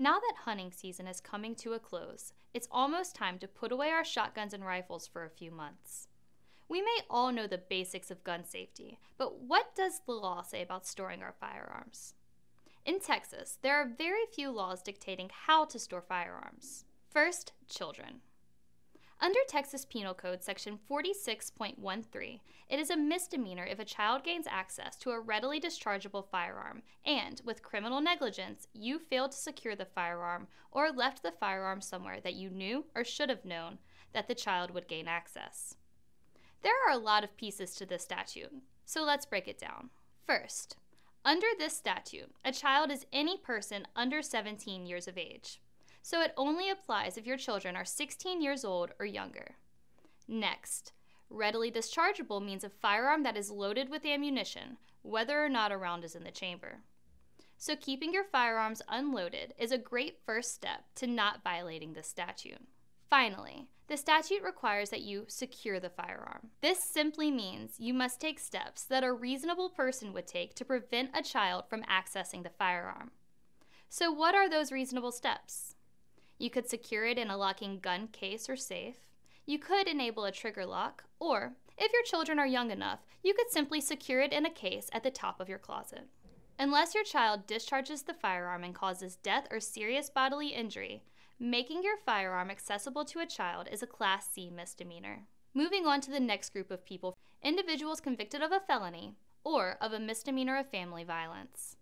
Now that hunting season is coming to a close, it's almost time to put away our shotguns and rifles for a few months. We may all know the basics of gun safety, but what does the law say about storing our firearms? In Texas, there are very few laws dictating how to store firearms. First, children. Under Texas Penal Code Section 46.13, it is a misdemeanor if a child gains access to a readily dischargeable firearm and, with criminal negligence, you failed to secure the firearm or left the firearm somewhere that you knew or should have known that the child would gain access. There are a lot of pieces to this statute, so let's break it down. First, under this statute, a child is any person under 17 years of age. So it only applies if your children are 16 years old or younger. Next, readily dischargeable means a firearm that is loaded with ammunition, whether or not a round is in the chamber. So keeping your firearms unloaded is a great first step to not violating this statute. Finally, the statute requires that you secure the firearm. This simply means you must take steps that a reasonable person would take to prevent a child from accessing the firearm. So what are those reasonable steps? You could secure it in a locking gun case or safe. You could enable a trigger lock, or, if your children are young enough, you could simply secure it in a case at the top of your closet. Unless your child discharges the firearm and causes death or serious bodily injury, making your firearm accessible to a child is a Class C misdemeanor. Moving on to the next group of people, individuals convicted of a felony or of a misdemeanor of family violence.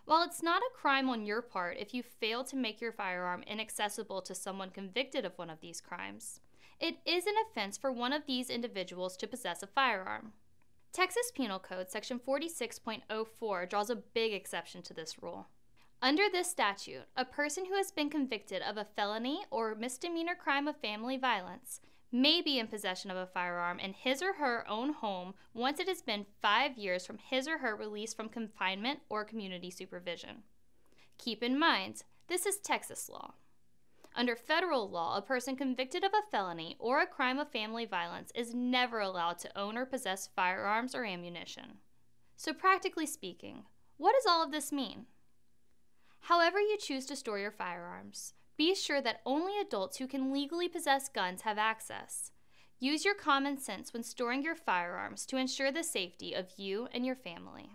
While it's not a crime on your part if you fail to make your firearm inaccessible to someone convicted of one of these crimes, it is an offense for one of these individuals to possess a firearm. Texas Penal Code Section 46.04 draws a big exception to this rule. Under this statute, a person who has been convicted of a felony or misdemeanor crime of family violence may be in possession of a firearm in his or her own home once it has been 5 years from his or her release from confinement or community supervision. Keep in mind, this is Texas law. Under federal law, a person convicted of a felony or a crime of family violence is never allowed to own or possess firearms or ammunition. So practically speaking, what does all of this mean? However you choose to store your firearms, be sure that only adults who can legally possess guns have access. Use your common sense when storing your firearms to ensure the safety of you and your family.